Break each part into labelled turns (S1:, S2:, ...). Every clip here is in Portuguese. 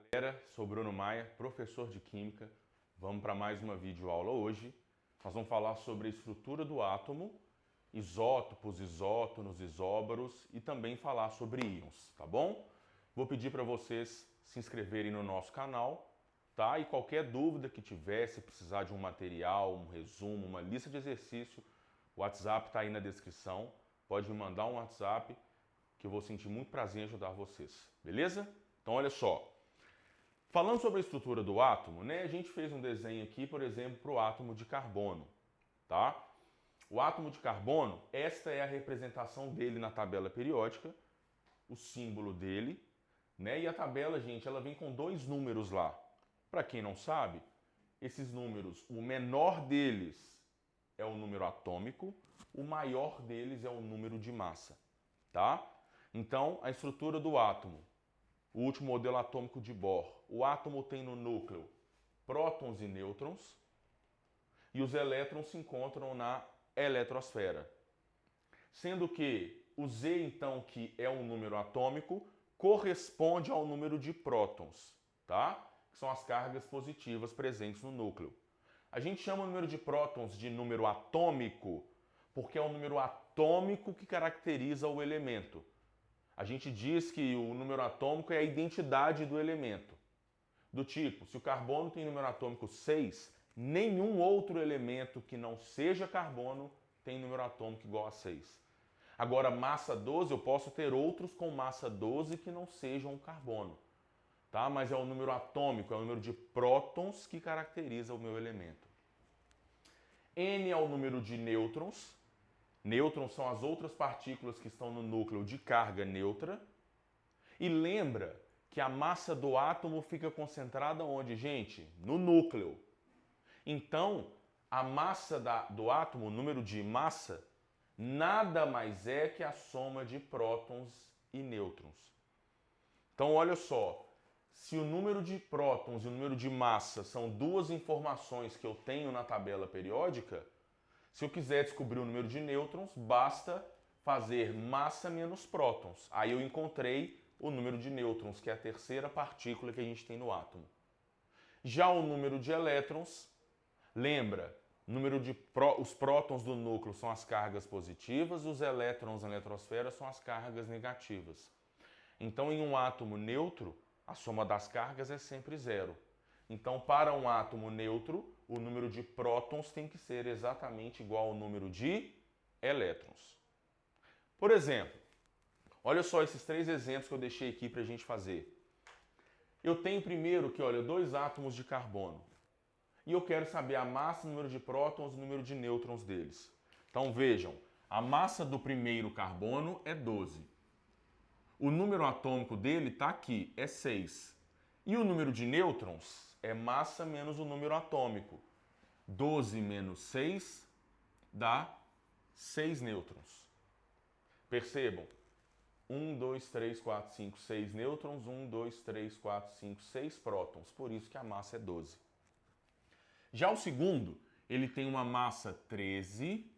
S1: Galera, sou Bruno Maia, professor de Química. Vamos para mais uma videoaula hoje. Nós vamos falar sobre a estrutura do átomo, isótopos, isótonos, isóbaros e também falar sobre íons, tá bom? Vou pedir para vocês se inscreverem no nosso canal, tá? E qualquer dúvida que tiver, se precisar de um material, um resumo, uma lista de exercício, o WhatsApp está aí na descrição. Pode me mandar um WhatsApp que eu vou sentir muito prazer em ajudar vocês, beleza? Então olha só. Falando sobre a estrutura do átomo, né, a gente fez um desenho aqui, por exemplo, para o átomo de carbono, tá? O átomo de carbono, esta é a representação dele na tabela periódica, o símbolo dele, né? E a tabela, gente, ela vem com dois números lá. Para quem não sabe, esses números, o menor deles é o número atômico, o maior deles é o número de massa, tá? Então, a estrutura do átomo. O último modelo atômico de Bohr. O átomo tem no núcleo prótons e nêutrons e os elétrons se encontram na eletrosfera. Sendo que o Z, então, que é um número atômico, corresponde ao número de prótons, tá? Que são as cargas positivas presentes no núcleo. A gente chama o número de prótons de número atômico porque é o número atômico que caracteriza o elemento. A gente diz que o número atômico é a identidade do elemento. Do tipo, se o carbono tem número atômico 6, nenhum outro elemento que não seja carbono tem número atômico igual a 6. Agora, massa 12, eu posso ter outros com massa 12 que não sejam carbono. Tá? Mas é o número atômico, é o número de prótons que caracteriza o meu elemento. N é o número de nêutrons. Nêutrons são as outras partículas que estão no núcleo de carga neutra. E lembra que a massa do átomo fica concentrada onde, gente? No núcleo. Então, a massa do átomo, o número de massa, nada mais é que a soma de prótons e nêutrons. Então, olha só. Se o número de prótons e o número de massa são duas informações que eu tenho na tabela periódica, se eu quiser descobrir o número de nêutrons, basta fazer massa menos prótons. Aí eu encontrei o número de nêutrons, que é a terceira partícula que a gente tem no átomo. Já o número de elétrons, lembra, os prótons do núcleo são as cargas positivas, os elétrons na eletrosfera são as cargas negativas. Então, em um átomo neutro, a soma das cargas é sempre zero. Então, para um átomo neutro, o número de prótons tem que ser exatamente igual ao número de elétrons. Por exemplo, olha só esses três exemplos que eu deixei aqui para a gente fazer. Eu tenho primeiro que, olha, dois átomos de carbono. E eu quero saber a massa, o número de prótons e o número de nêutrons deles. Então, vejam, a massa do primeiro carbono é 12. O número atômico dele está aqui, é 6. E o número de nêutrons é massa menos o número atômico. 12 menos 6 dá 6 nêutrons. Percebam, 1, 2, 3, 4, 5, 6 nêutrons, 1, 2, 3, 4, 5, 6 prótons. Por isso que a massa é 12. Já o segundo, ele tem uma massa 13,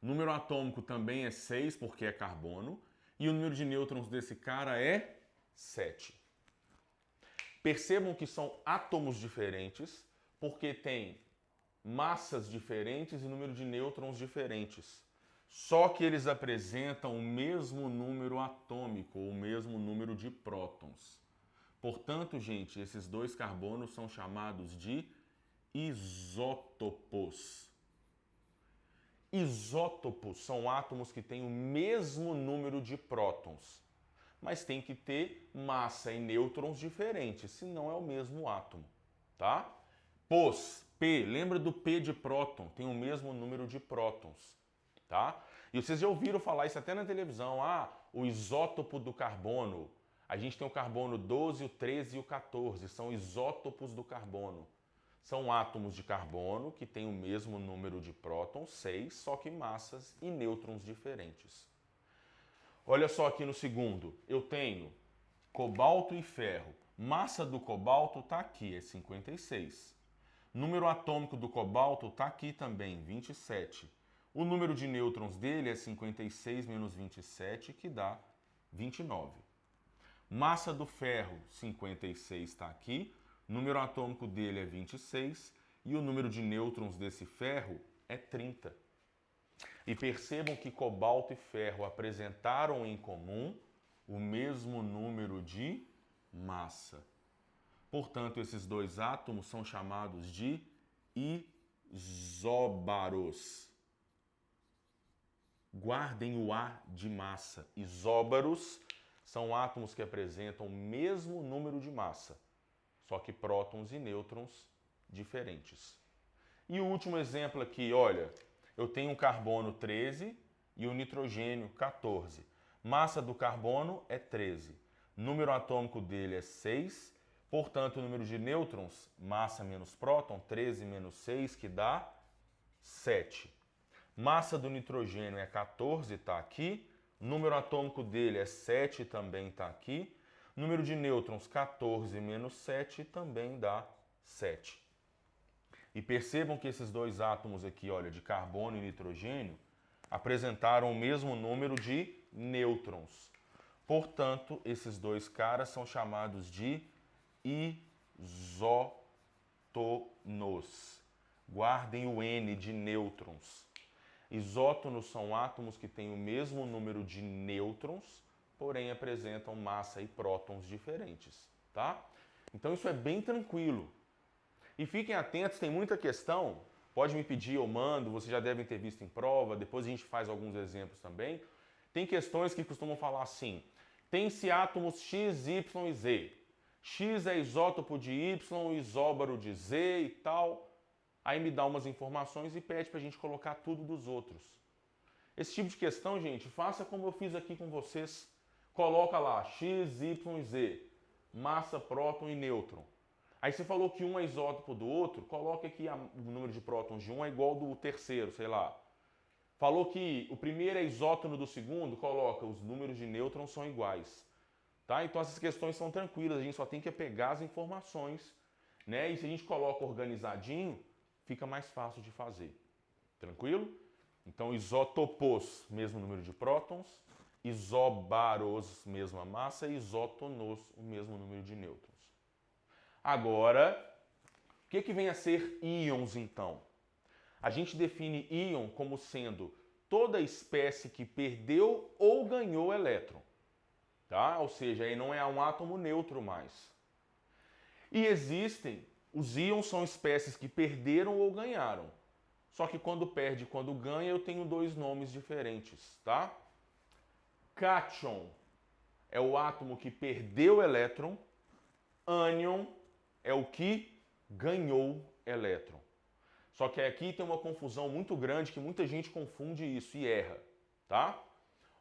S1: número atômico também é 6, porque é carbono, e o número de nêutrons desse cara é 7. Percebam que são átomos diferentes, porque tem massas diferentes e número de nêutrons diferentes. Só que eles apresentam o mesmo número atômico, ou o mesmo número de prótons. Portanto, gente, esses dois carbonos são chamados de isótopos. Isótopos são átomos que têm o mesmo número de prótons, mas tem que ter massa e nêutrons diferentes, senão é o mesmo átomo, tá? Pós, P, lembra do P de próton, tem o mesmo número de prótons, tá? E vocês já ouviram falar isso até na televisão, o isótopo do carbono. A gente tem o carbono 12, o 13 e o 14, são isótopos do carbono. São átomos de carbono que têm o mesmo número de prótons, 6, só que massas e nêutrons diferentes. Olha só aqui no segundo, eu tenho cobalto e ferro. Massa do cobalto está aqui, é 56. Número atômico do cobalto está aqui também, 27. O número de nêutrons dele é 56 menos 27, que dá 29. Massa do ferro, 56, está aqui. O número atômico dele é 26 e o número de nêutrons desse ferro é 30. E percebam que cobalto e ferro apresentaram em comum o mesmo número de massa. Portanto, esses dois átomos são chamados de isóbaros. Guardem o A de massa. Isóbaros são átomos que apresentam o mesmo número de massa, só que prótons e nêutrons diferentes. E o último exemplo aqui, olha, eu tenho um carbono 13 e o nitrogênio 14. Massa do carbono é 13. Número atômico dele é 6. Portanto, o número de nêutrons, massa menos próton, 13 menos 6, que dá 7. Massa do nitrogênio é 14, está aqui. Número atômico dele é 7, também está aqui. Número de nêutrons, 14 menos 7, também dá 7. E percebam que esses dois átomos aqui, olha, de carbono e nitrogênio, apresentaram o mesmo número de nêutrons. Portanto, esses dois caras são chamados de isótonos. Guardem o N de nêutrons. Isótonos são átomos que têm o mesmo número de nêutrons, porém apresentam massa e prótons diferentes, tá? Então isso é bem tranquilo. E fiquem atentos, tem muita questão, pode me pedir, eu mando, vocês já devem ter visto em prova, depois a gente faz alguns exemplos também. Tem questões que costumam falar assim, tem-se átomos X, Y e Z. X é isótopo de Y, isóbaro de Z e tal. Aí me dá umas informações e pede para a gente colocar tudo dos outros. Esse tipo de questão, gente, faça como eu fiz aqui com vocês. Coloca lá X, Y e Z, massa, próton e nêutron. Aí você falou que um é isótopo do outro, coloca aqui o número de prótons de um é igual ao do terceiro, sei lá. Falou que o primeiro é isótono do segundo, coloca os números de nêutrons são iguais. Tá? Então essas questões são tranquilas, a gente só tem que pegar as informações, né? E se a gente coloca organizadinho, fica mais fácil de fazer. Tranquilo? Então, isótopos, mesmo número de prótons. Isóbaros, mesma massa. E isótonos, o mesmo número de nêutrons. Agora, o que vem a ser íons, então? A gente define íon como sendo toda espécie que perdeu ou ganhou elétron. Tá? Ou seja, aí não é um átomo neutro mais. E existem... Os íons são espécies que perderam ou ganharam. Só que quando perde e quando ganha, eu tenho dois nomes diferentes, tá? Cátion é o átomo que perdeu elétron. Ânion é o que ganhou elétron. Só que aqui tem uma confusão muito grande que muita gente confunde isso e erra, tá?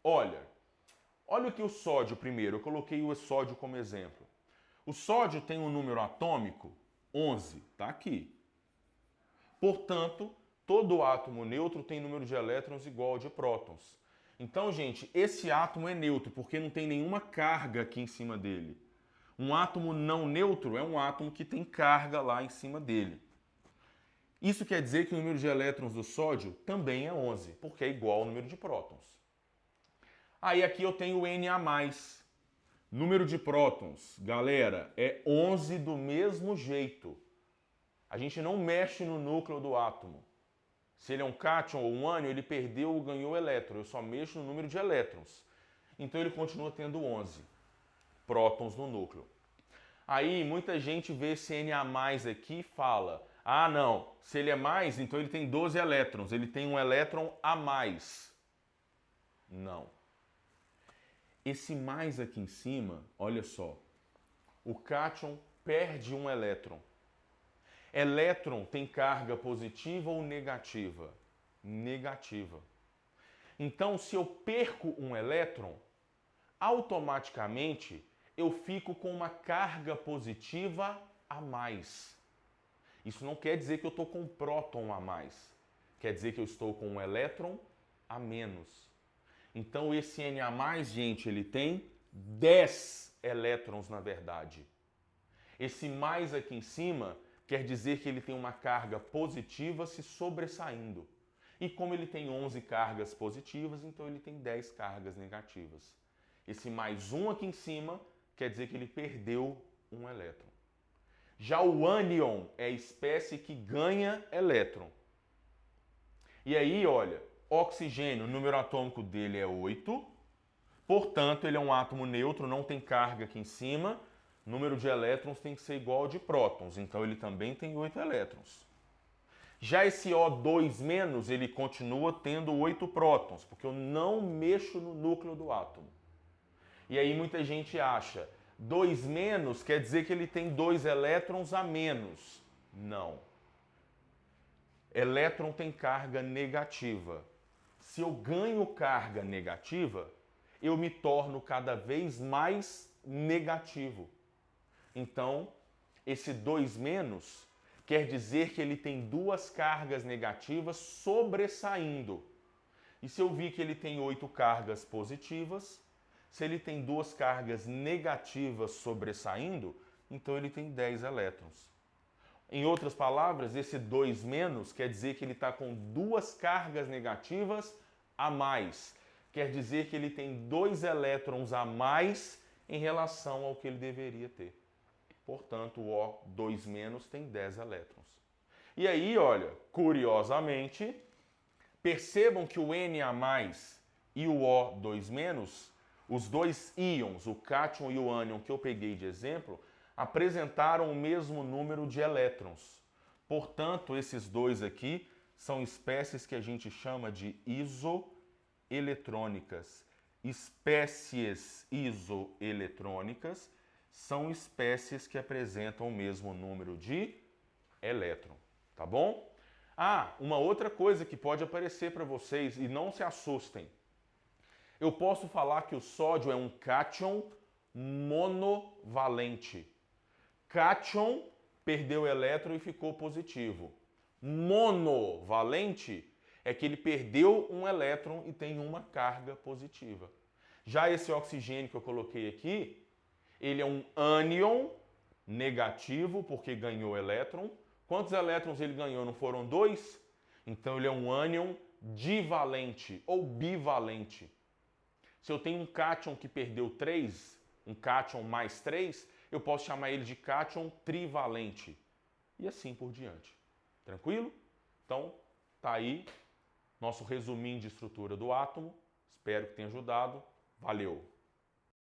S1: Olha aqui o sódio primeiro. Eu coloquei o sódio como exemplo. O sódio tem um número atômico 11, está aqui. Portanto, todo átomo neutro tem número de elétrons igual ao de prótons. Então, gente, esse átomo é neutro, porque não tem nenhuma carga aqui em cima dele. Um átomo não neutro é um átomo que tem carga lá em cima dele. Isso quer dizer que o número de elétrons do sódio também é 11, porque é igual ao número de prótons. Aí aqui eu tenho o Na+. Número de prótons, galera, é 11 do mesmo jeito. A gente não mexe no núcleo do átomo. Se ele é um cátion ou um ânion, ele perdeu ou ganhou elétron. Eu só mexo no número de elétrons. Então ele continua tendo 11 prótons no núcleo. Aí muita gente vê esse Na+ aqui e fala, ah não, se ele é mais, então ele tem 12 elétrons, ele tem um elétron a mais. Não. Esse mais aqui em cima, olha só, o cátion perde um elétron. Elétron tem carga positiva ou negativa? Negativa. Então, se eu perco um elétron, automaticamente eu fico com uma carga positiva a mais. Isso não quer dizer que eu estou com um próton a mais. Quer dizer que eu estou com um elétron a menos. Então, esse Na+, gente, ele tem 10 elétrons, na verdade. Esse mais aqui em cima quer dizer que ele tem uma carga positiva se sobressaindo. E como ele tem 11 cargas positivas, então ele tem 10 cargas negativas. Esse mais um aqui em cima quer dizer que ele perdeu um elétron. Já o ânion é a espécie que ganha elétron. E aí, olha, oxigênio, o número atômico dele é 8, portanto, ele é um átomo neutro, não tem carga aqui em cima, o número de elétrons tem que ser igual ao de prótons, então ele também tem 8 elétrons. Já esse O2-, ele continua tendo 8 prótons, porque eu não mexo no núcleo do átomo. E aí muita gente acha, 2- quer dizer que ele tem 2 elétrons a menos. Não. Elétron tem carga negativa. Se eu ganho carga negativa, eu me torno cada vez mais negativo. Então, esse 2- quer dizer que ele tem 2 cargas negativas sobressaindo. E se eu vi que ele tem 8 cargas positivas, se ele tem 2 cargas negativas sobressaindo, então ele tem 10 elétrons. Em outras palavras, esse 2- quer dizer que ele está com 2 cargas negativas a mais. Quer dizer que ele tem 2 elétrons a mais em relação ao que ele deveria ter. Portanto, o O2- tem 10 elétrons. E aí, olha, curiosamente, percebam que o Na+ e o O2-, os dois íons, o cátion e o ânion que eu peguei de exemplo, apresentaram o mesmo número de elétrons. Portanto, esses dois aqui são espécies que a gente chama de isoeletrônicas. Espécies isoeletrônicas são espécies que apresentam o mesmo número de elétron, tá bom? Ah, uma outra coisa que pode aparecer para vocês, e não se assustem. Eu posso falar que o sódio é um cátion monovalente. Cátion perdeu elétron e ficou positivo. Monovalente é que ele perdeu um elétron e tem uma carga positiva. Já esse oxigênio que eu coloquei aqui, ele é um ânion negativo porque ganhou elétron. Quantos elétrons ele ganhou? Não foram 2? Então ele é um ânion divalente ou bivalente. Se eu tenho um cátion que perdeu 3, um cátion mais 3, eu posso chamar ele de cátion trivalente. E assim por diante. Tranquilo? Então, tá aí nosso resuminho de estrutura do átomo. Espero que tenha ajudado. Valeu!